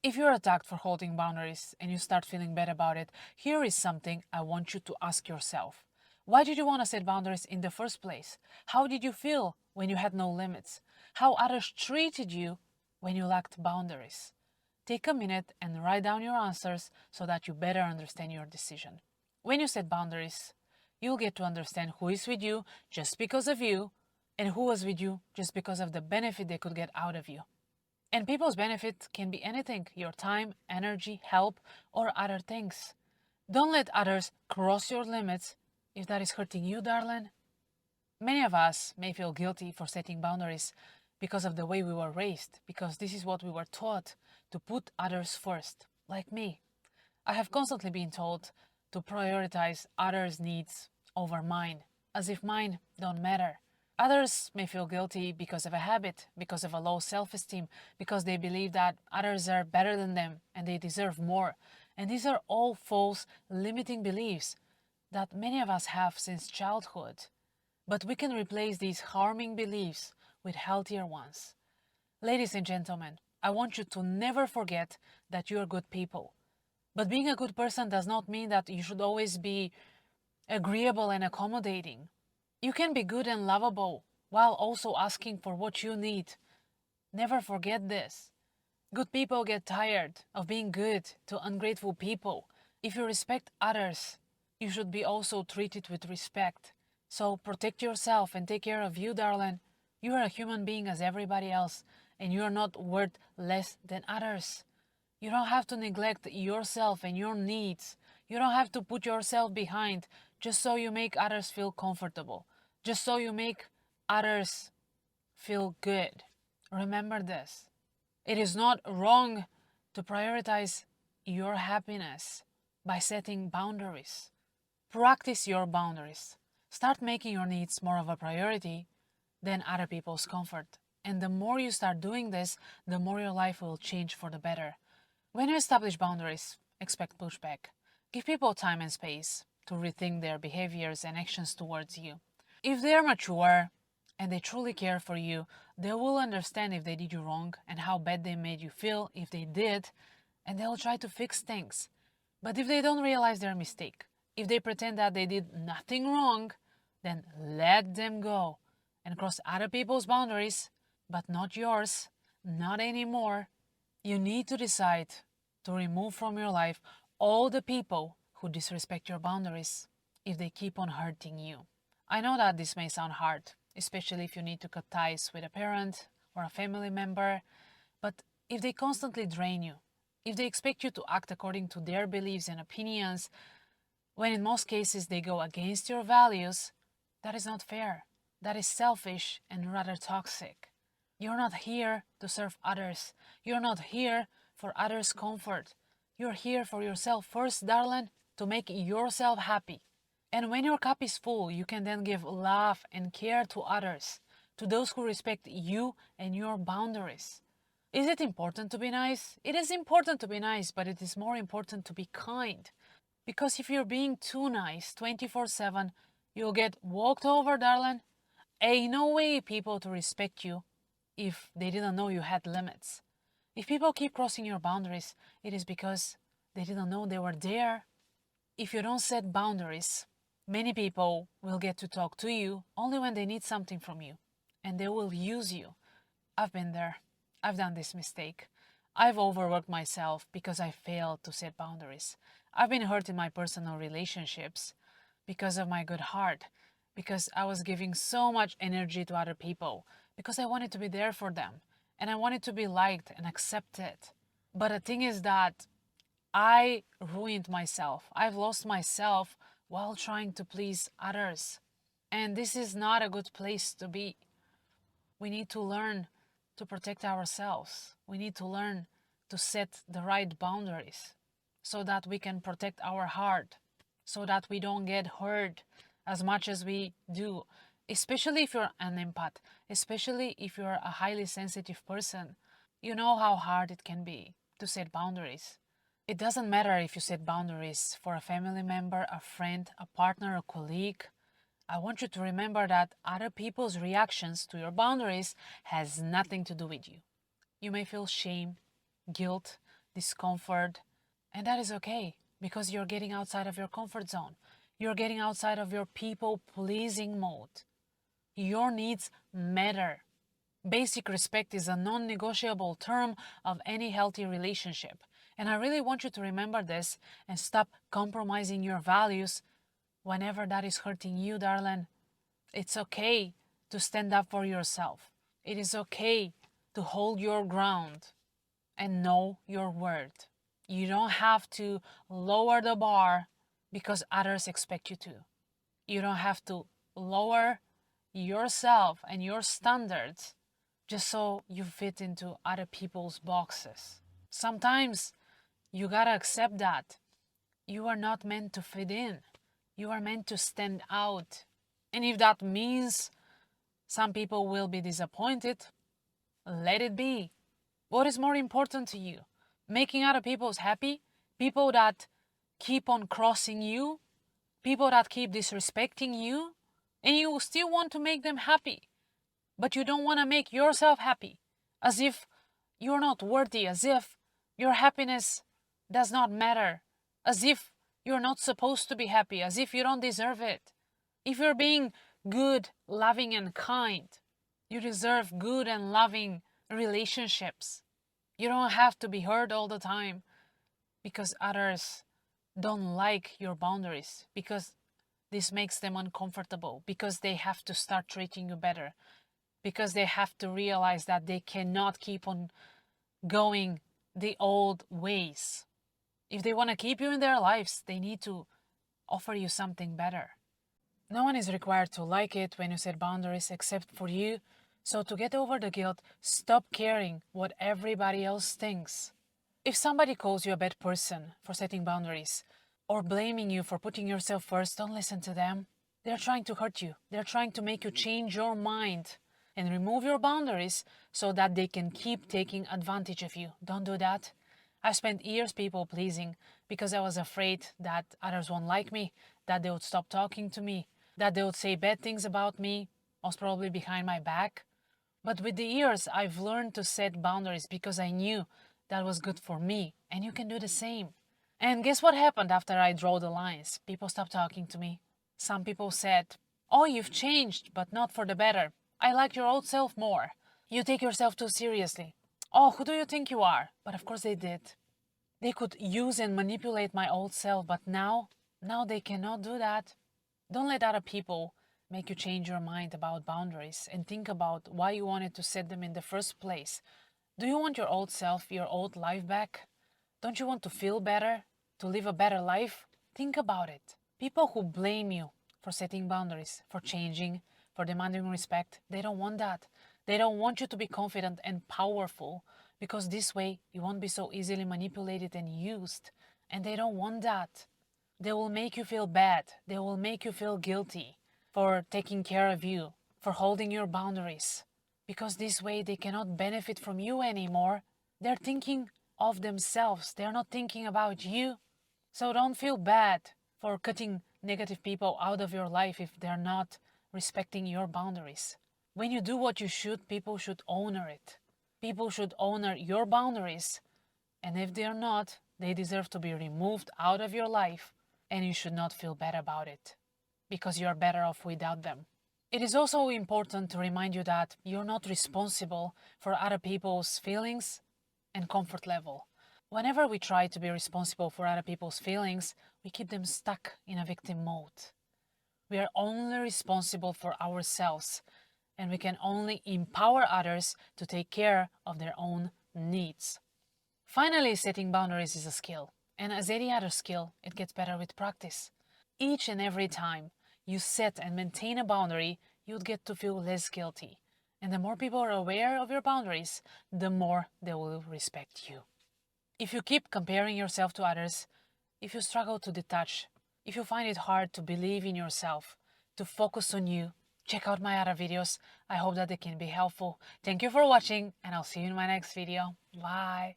If you're attacked for holding boundaries and you start feeling bad about it, here is something I want you to ask yourself. Why did you want to set boundaries in the first place? How did you feel when you had no limits? How others treated you when you lacked boundaries? Take a minute and write down your answers so that you better understand your decision. When you set boundaries, you'll get to understand who is with you just because of you and who was with you just because of the benefit they could get out of you. And people's benefit can be anything: your time, energy, help, or other things. Don't let others cross your limits if that is hurting you, darling. Many of us may feel guilty for setting boundaries because of the way we were raised, because this is what we were taught, to put others first, like me. I have constantly been told to prioritize others' needs over mine, as if mine don't matter. Others may feel guilty because of a habit, because of a low self-esteem, because they believe that others are better than them and they deserve more. And these are all false, limiting beliefs that many of us have since childhood. But we can replace these harming beliefs with healthier ones. Ladies and gentlemen, I want you to never forget that you are good people. But being a good person does not mean that you should always be agreeable and accommodating. You can be good and lovable while also asking for what you need. Never forget this. Good people get tired of being good to ungrateful people. If you respect others, you should be also treated with respect. So protect yourself and take care of you, darling. You are a human being as everybody else, and you are not worth less than others. You don't have to neglect yourself and your needs. You don't have to put yourself behind just so you make others feel comfortable, just so you make others feel good. Remember this. It is not wrong to prioritize your happiness by setting boundaries. Practice your boundaries. Start making your needs more of a priority than other people's comfort. And the more you start doing this, the more your life will change for the better. When you establish boundaries, expect pushback. Give people time and space to rethink their behaviors and actions towards you. If they are mature and they truly care for you, they will understand if they did you wrong and how bad they made you feel if they did, and they'll try to fix things. But if they don't realize their mistake, if they pretend that they did nothing wrong, then let them go and cross other people's boundaries, but not yours, not anymore. You need to decide to remove from your life all the people who disrespect your boundaries if they keep on hurting you. I know that this may sound hard, especially if you need to cut ties with a parent or a family member, but if they constantly drain you, if they expect you to act according to their beliefs and opinions, when in most cases they go against your values, that is not fair. That is selfish and rather toxic. You're not here to serve others. You're not here for others' comfort. You're here for yourself first, darling, to make yourself happy. And when your cup is full, you can then give love and care to others, to those who respect you and your boundaries. Is it important to be nice? It is important to be nice, but it is more important to be kind. Because if you're being too nice 24/7, you'll get walked over, darling. Ain't no way people to respect you if they didn't know you had limits. If people keep crossing your boundaries, it is because they didn't know they were there. If you don't set boundaries, many people will get to talk to you only when they need something from you, and they will use you. I've been there. I've done this mistake. I've overworked myself because I failed to set boundaries. I've been hurt in my personal relationships because of my good heart, because I was giving so much energy to other people, because I wanted to be there for them, and I wanted to be liked and accepted. But the thing is that I ruined myself. I've lost myself while trying to please others. And this is not a good place to be. We need to learn to protect ourselves. We need to learn to set the right boundaries so that we can protect our heart, so that we don't get hurt as much as we do, especially if you're an empath, especially if you're a highly sensitive person. You know how hard it can be to set boundaries. It doesn't matter if you set boundaries for a family member, a friend, a partner, a colleague. I want you to remember that other people's reactions to your boundaries has nothing to do with you. You may feel shame, guilt, discomfort, and that is okay because you're getting outside of your comfort zone. You're getting outside of your people-pleasing mode. Your needs matter. Basic respect is a non-negotiable term of any healthy relationship. And I really want you to remember this and stop compromising your values whenever that is hurting you, darling. It's okay to stand up for yourself. It is okay to hold your ground and know your worth. You don't have to lower the bar because others expect you to. You don't have to lower yourself and your standards just so you fit into other people's boxes. Sometimes you gotta accept that you are not meant to fit in. You are meant to stand out. And if that means some people will be disappointed, let it be. What is more important to you? Making other people happy? People that keep on crossing you? People that keep disrespecting you? And you still want to make them happy, but you don't want to make yourself happy, as if you're not worthy, as if your happiness does not matter, as if you're not supposed to be happy, as if you don't deserve it. If you're being good, loving, and kind, you deserve good and loving relationships. You don't have to be hurt all the time because others don't like your boundaries, because this makes them uncomfortable, because they have to start treating you better, because they have to realize that they cannot keep on going the old ways. If they want to keep you in their lives, they need to offer you something better. No one is required to like it when you set boundaries except for you. So to get over the guilt, stop caring what everybody else thinks. If somebody calls you a bad person for setting boundaries or blaming you for putting yourself first, don't listen to them. They're trying to hurt you. They're trying to make you change your mind and remove your boundaries so that they can keep taking advantage of you. Don't do that. I spent years people pleasing because I was afraid that others won't like me, that they would stop talking to me, that they would say bad things about me, most probably behind my back. But with the years, I've learned to set boundaries because I knew that was good for me, and you can do the same. And guess what happened after I drew the lines? People stopped talking to me. Some people said, "Oh, you've changed, but not for the better. I like your old self more. You take yourself too seriously. Oh, who do you think you are?" But of course they did. They could use and manipulate my old self, but now they cannot do that. Don't let other people make you change your mind about boundaries and think about why you wanted to set them in the first place. Do you want your old self, your old life back? Don't you want to feel better? To live a better life? Think about it. People who blame you for setting boundaries, for changing, for demanding respect, they don't want that. They don't want you to be confident and powerful because this way you won't be so easily manipulated and used. And they don't want that. They will make you feel bad. They will make you feel guilty for taking care of you, for holding your boundaries. Because this way they cannot benefit from you anymore. They're thinking of themselves. They're not thinking about you. So don't feel bad for cutting negative people out of your life if they're not respecting your boundaries. When you do what you should, people should honor it. People should honor your boundaries. And if they're not, they deserve to be removed out of your life. And you should not feel bad about it, because you're better off without them. It is also important to remind you that you're not responsible for other people's feelings and comfort level. Whenever we try to be responsible for other people's feelings, we keep them stuck in a victim mode. We are only responsible for ourselves, and we can only empower others to take care of their own needs. Finally, setting boundaries is a skill. And as any other skill, it gets better with practice. Each and every time you set and maintain a boundary, you'll get to feel less guilty. And the more people are aware of your boundaries, the more they will respect you. If you keep comparing yourself to others, if you struggle to detach, if you find it hard to believe in yourself, to focus on you, check out my other videos. I hope that they can be helpful. Thank you for watching, and I'll see you in my next video. Bye.